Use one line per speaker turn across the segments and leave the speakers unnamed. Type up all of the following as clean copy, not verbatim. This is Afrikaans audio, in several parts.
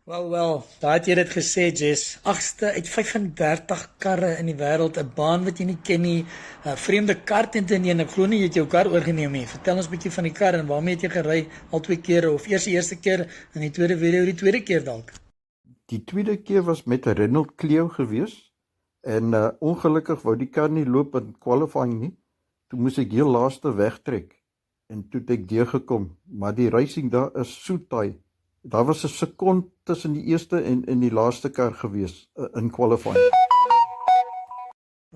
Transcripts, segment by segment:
Wel, daar het jy dit gesê, Jess. 8ste uit 35 karre in die wêreld, 'n baan wat jy nie ken nie, 'n vreemde kar teen te neem. Ek glo nie jy het jou kar oorgeneem nie. Vertel ons 'n bietjie van die kar en waarmee het jy gery al 2 kere of eers die eerste keer en die tweede video die tweede keer dalk?
Die tweede keer was met 'n Renault Clio gewees en ongelukkig wou die kar nie loop in qualifying nie. Toe moes ek heel laaste wegtrek en toe het ek deurgekom, maar die racing daar is so taai. Daar was 'n sekond tussen die eerste en die laaste kar gewees in qualifying.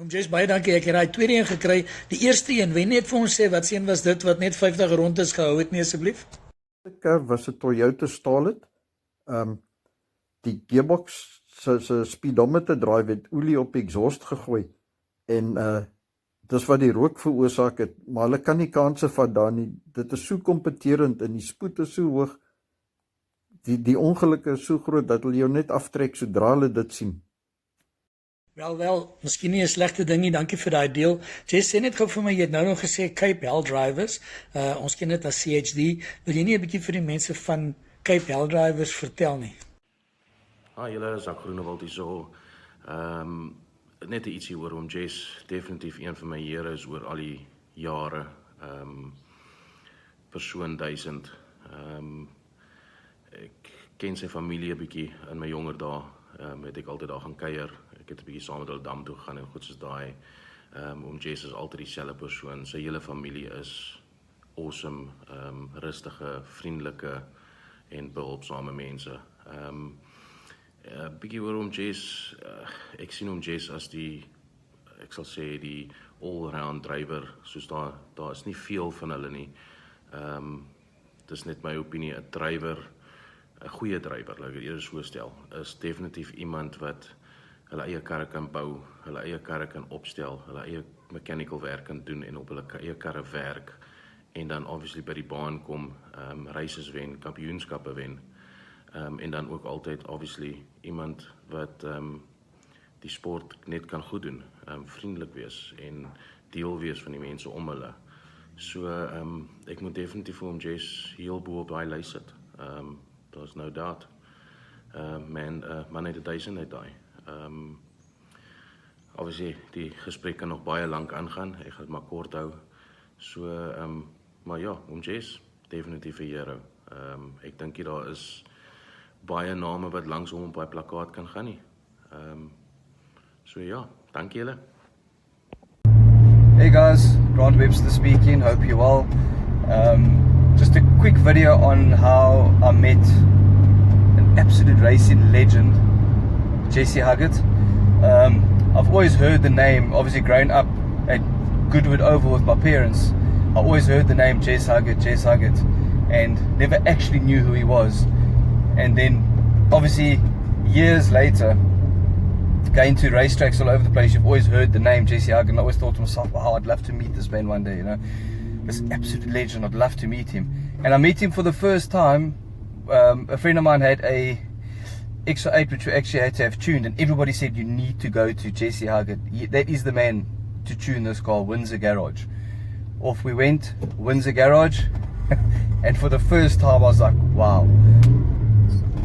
Jess, baie dankie. Ek het daai tweede een gekry. Die eerste een, wen net vir ons sê wat seën was dit wat net 50 rondes gehou het nie asseblief?
Die kar was 'n Toyota Starlet. Die gearbox se speedometer drive het olie op exhaust gegooi en dis wat die rook veroorsaak het, maar hulle kan nie kanse vat daar nie. Dit is so kompeterend en die spoed is so hoog. Die ongelukke is so groot dat hulle jou net aftrek sodra hulle dit sien.
Wel, miskien nie 'n slegte ding nie. Dankie vir daai deel. Jess, sê net gou vir my, jy het nou nog gesê Cape Hell Drivers. Ons ken dit as CHD. Wil jy nie 'n bietjie vir die mense van Cape Hell Drivers vertel nie?
Julle is ook Groenewald hier so. Net ietsie oor hom. Jess, definitief een van my here is oor al die jare. Persoon 1000. Ek ken sy familie 'n bietjie in my jonger dae. Het ek altyd daar gaan kuier. Ek het 'n bietjie saam met hulle dam toe gegaan en goed soos daai. Jess is altyd dieselfde persoon. Sy hele familie is awesome, rustige, vriendelike en behulpsame mense. Bietjie oor Jess, ek sien Jess as ek sal sê die all-round drywer, soos daar is nie veel van hulle nie. Dis net my opinie, 'n drywer, 'n goeie drywer, laat ek dit eers so stel, is definitief iemand wat hulle eie karre kan bou, hulle eie karre kan opstel, hulle eie mechanical werk kan doen en op hulle eie karre werk, en dan obviously by die baan kom, races wen, kampioenskappe wen. En dan ook altyd, obviously, iemand wat die sport net kan goed doen, vriendelik wees en deel wees van die mense om hulle. So, ek moet definitief vir Jess heel bo op daai lys sit. Daar's no doubt. Man het 1000 uit daai. Obviously, die gesprek kan nog baie lank aangaan, ek gaan het maar kort hou. So, maar ja, Jess, definitief 'n hero. Ek dink daar is baie name wat langs hom op daai plakkaat kan gaan nie. So ja, dankie julle.
Hey guys, Grant Webster speaking, hope you're well. Just a quick video on how I met an absolute racing legend, Mr Huggett. I've always heard the name, obviously growing up at Goodwood Oval with my parents, I always heard the name Jess Huggett, and never actually knew who he was. And then, obviously, years later, going to racetracks all over the place, you've always heard the name Jesse Huggett, and I always thought to myself, wow, I'd love to meet this man one day, you know. This absolute legend, I'd love to meet him. And I met him for the first time. A friend of mine had a XR8 which we actually had to have tuned, and everybody said you need to go to Jesse Huggett. That is the man to tune this car, Windsor Garage. Off we went, Windsor Garage, and for the first time I was like, wow.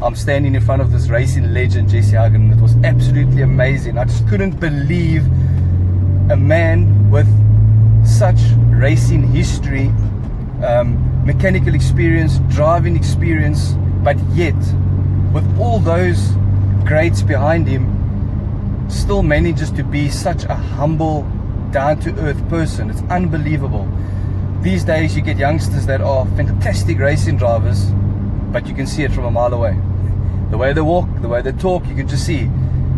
I'm standing in front of this racing legend, Jesse Huggett, and it was absolutely amazing. I just couldn't believe a man with such racing history, mechanical experience, driving experience, but yet, with all those greats behind him, still manages to be such a humble, down-to-earth person. It's unbelievable. These days you get youngsters that are fantastic racing drivers, but you can see it from a mile away. The way they walk, the way they talk, you can just see,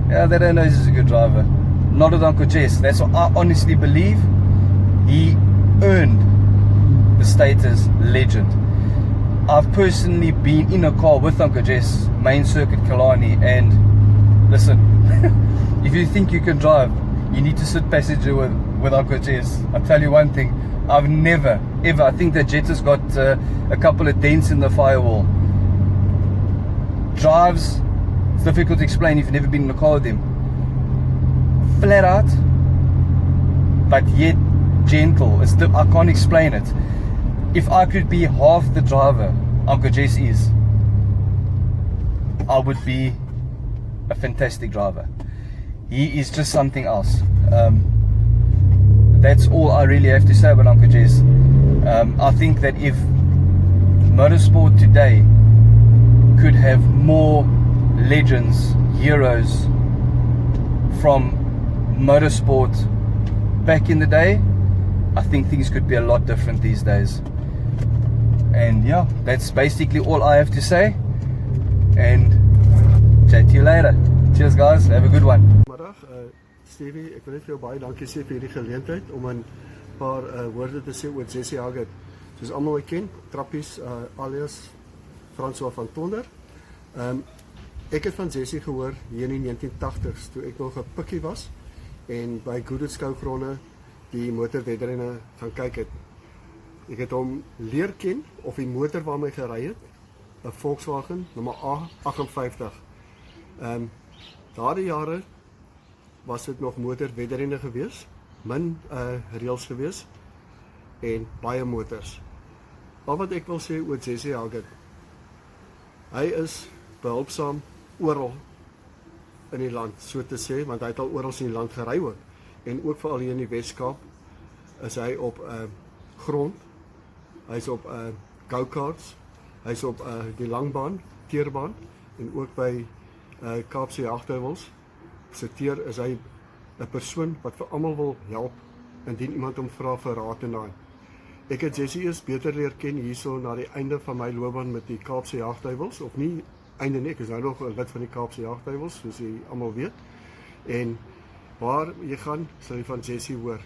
yeah, they don't know he's a good driver. Not with Uncle Jess. That's what I honestly believe. He earned the status legend. I've personally been in a car with Uncle Jess, main circuit Killarney, and listen, if you think you can drive, you need to sit passenger with Uncle Jess. I'll tell you one thing, I've never, ever, I think that Jet has got a couple of dents in the firewall. Drives, it's difficult to explain if you've never been in a car with him. Flat out, but yet gentle. I can't explain it. If I could be half the driver Uncle Jess is, I would be a fantastic driver. He is just something else. That's all I really have to say about Uncle Jess. I think that if motorsport today could have more legends, heroes from motorsport back in the day, I think things could be a lot different these days. And yeah, that's basically all I have to say. And chat to you later. Cheers guys, have a good one.
Middag, Stevie, ek wil net vir jou baie dankie sê vir hierdie geleentheid om 'n paar woorde te sê oor Mr Huggett. Soos almal my ken, Trappies alias François van Tonder. Ek het van Jessie gehoor hier in die 1980s toe ek nog 'n pikkie was en by Goodwood Show gronde die motorwedrenne gaan kyk het. Ek het hom leer ken of die motor waarmee hy gery het, 'n Volkswagen nommer A58. Daardie jare was dit nog motorwedrenne gewees, min reëls gewees en baie motors. Al wat ek wil sê oor Mr Huggett, hy is behulpsaam oral in die land, so te sê, want hy het al oral in die land gery ook. En ook veral hier in die Weskaap is hy op grond, hy's op go-karts, hy's op die langbaan, teerbaan en ook by Kaapse jagduiwels. Citeer, is hy 'n persoon wat vir almal wil help indien iemand hom vra vir raad en daai. Ek het Jessie eers beter leer ken hierso na die einde van my loopbaan met die Kaapse jagduiwels, of nie einde nie, ek is nou nog 'n lid van die Kaapse jagduiwels, soos jy almal weet. En waar jy gaan, sal jy van Jessie hoor.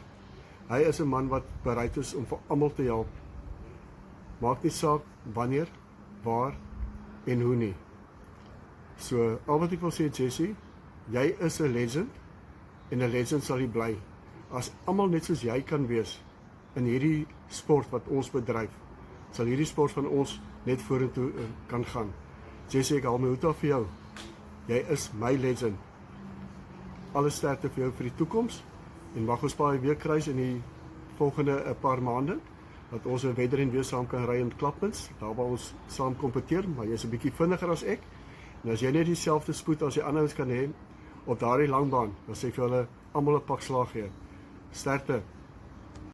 Hy is 'n man wat bereid is om vir almal te help. Maak nie saak wanneer, waar en hoe nie. So, al wat ek wil sê, Jessie, jy is 'n legend en 'n legend sal jy bly. As almal net soos jy kan wees in hierdie sport wat ons bedryf, sal hierdie sport van ons net vorentoe kan gaan. Jessie, ek haal my hoed af vir jou. Jy is my legend. Alle sterkte vir jou vir die toekoms en mag ons baie weer kry in die volgende paar maande dat ons 'n wedren weer saam kan ry in Klapmans, daar waar ons saam kompeteer, maar jy's 'n bietjie vinniger as ek. En as jy net dieselfde spoed as die ander kan hê op daardie langbaan, dan sê ek vir hulle almal 'n pak slag gee. Sterkte.